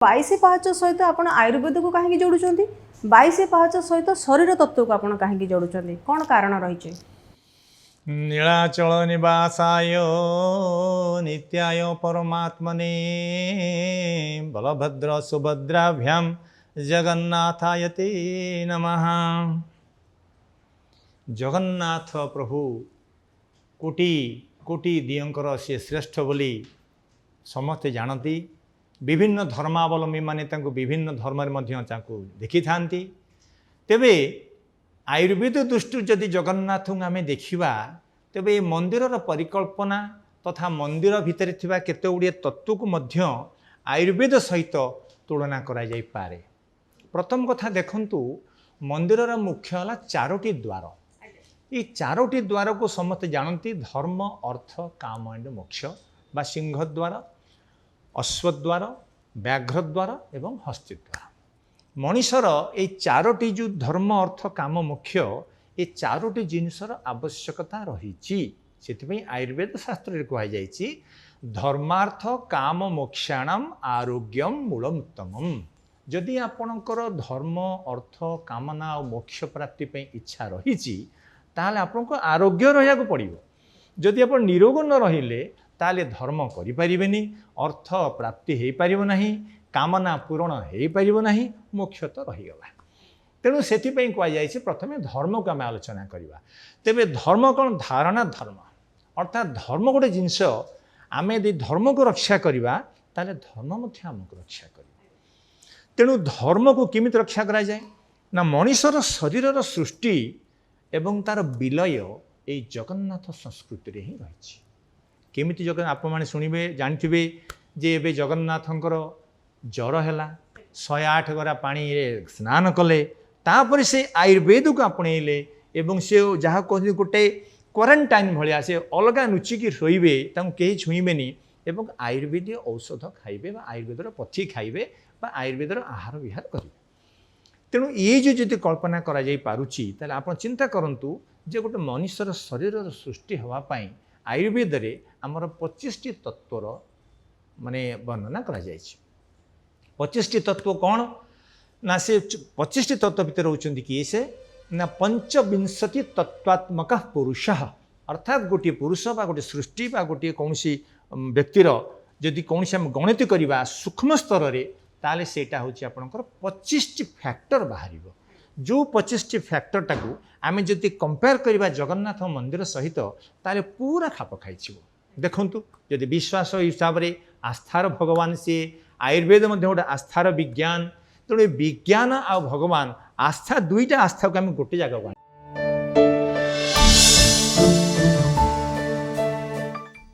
22 पाहाच सहित आपण आयुर्वेद को कहीं जोड़ुचंती 22 पाहाच सहित शरीर तत्व को आपण कहीं जोड़ुचंती कौन कारण रही? नीलाचल निवासाय नित्याय परमात्मने बलभद्र सुभद्राभ्याम जगन्नाथाय ते नमः। जगन्नाथ प्रभु कोटि कोटि दियंकर से श्रेष्ठ बोली समस्ते जानती। विभिन्न धर्मावलंबी माने विभिन्न धर्म देखी था। तेबे आयुर्वेद दृष्टि जदि जगन्नाथ आम देखा तेबे मंदिर परिकल्पना तथा मंदिर भितर थिबा केते गुड़िए तत्व को मध्य आयुर्वेद सहित तुलना करा जाई पारे। प्रथम कथा देखंतु मंदिर मुख्य है 4टी द्वार। ये 4टी द्वार को समस्त जानती धर्म अर्थ काम एंड मोक्ष बा सिंह द्वार अश्वद्वार व्याघ्रद्वार एवं हस्तिद्वार। मनीषर ये 4टी जो धर्म अर्थ काम मोक्ष ये 4टी जिनसर आवश्यकता रही। आयुर्वेद शास्त्र कहुई धर्मार्थ काम मोक्षाणाम आरोग्यम मूलमुत्तमम। जदि आपणकर धर्म अर्थ कामना और मोक्ष प्राप्ति पे इच्छा रही ताहले आपनको आरोग्य रहा पड़ो। जदि आप निरोग न रहिले ताले धर्म करें अर्थ प्राप्ति हो पार ना कामना पूरण हो पार ना मोक्ष तो रहीगला। तेणु से कहुई प्रथम धर्म को आम आलोचना करवा। तेबे धर्म कौन धारणा धर्म अर्थात धर्म गोटे जिनस आम यदि धर्म को रक्षा करवा ताले धर्म आमको रक्षा कर। तेणु धर्म को किमित रक्षा करा जाए ना मनीषर शरीर सृष्टि एवं तार विलय ये जगन्नाथ संस्कृति रे ही रही। केमिति जगन्नाथ आप मैंने शुणवे जानते जे एबे जगन्नाथंकर जर है 108 गरा पानी स्नान कले तापर से आयुर्वेद को आपणेले एवं से जहाँ कहते गोटे क्वारंटाइन भाया से अलग नुचिकी रोवे कहीं छुईबेनि एवं आयुर्वेद औषध खाइबे आयुर्वेदर पथी खाइबे आयुर्वेदर आहार विहार करेंगे। तेणु ये जो कल्पना करा जाई पारुची ताले आपण चिंता करंतु जे गोटे मनुष्यर शरीर सृष्टि होवाई आयुर्वेद रे आमर 25टी तत्वर माने वर्णना करा जाय। 25टी तत्व कौन ना से 25टी तत्व भितर होउचंदी किए से ना 25 तत्वात्मक पुरुष अर्थात गोटे पुरुष बा गोटे सृष्टि बा गोटे कौनसी व्यक्तिर जदि कौनसी हम गणित करवा सूक्ष्म स्तर रे ताले सेटा होची आपनकर 25टी फैक्टर बाहर। जो 25टी फैक्टर टाकू आम जदि कंपेयर करवा जगन्नाथ मंदिर सहित ताले पूरा खाप खाई। देखंतु जदि विश्वास हिसाब से आस्थार भगवान सी आयुर्वेद गोटे आस्थार विज्ञान। तेणु विज्ञान आ भगवान आस्था दुईटा आस्था को आम गोटे जगह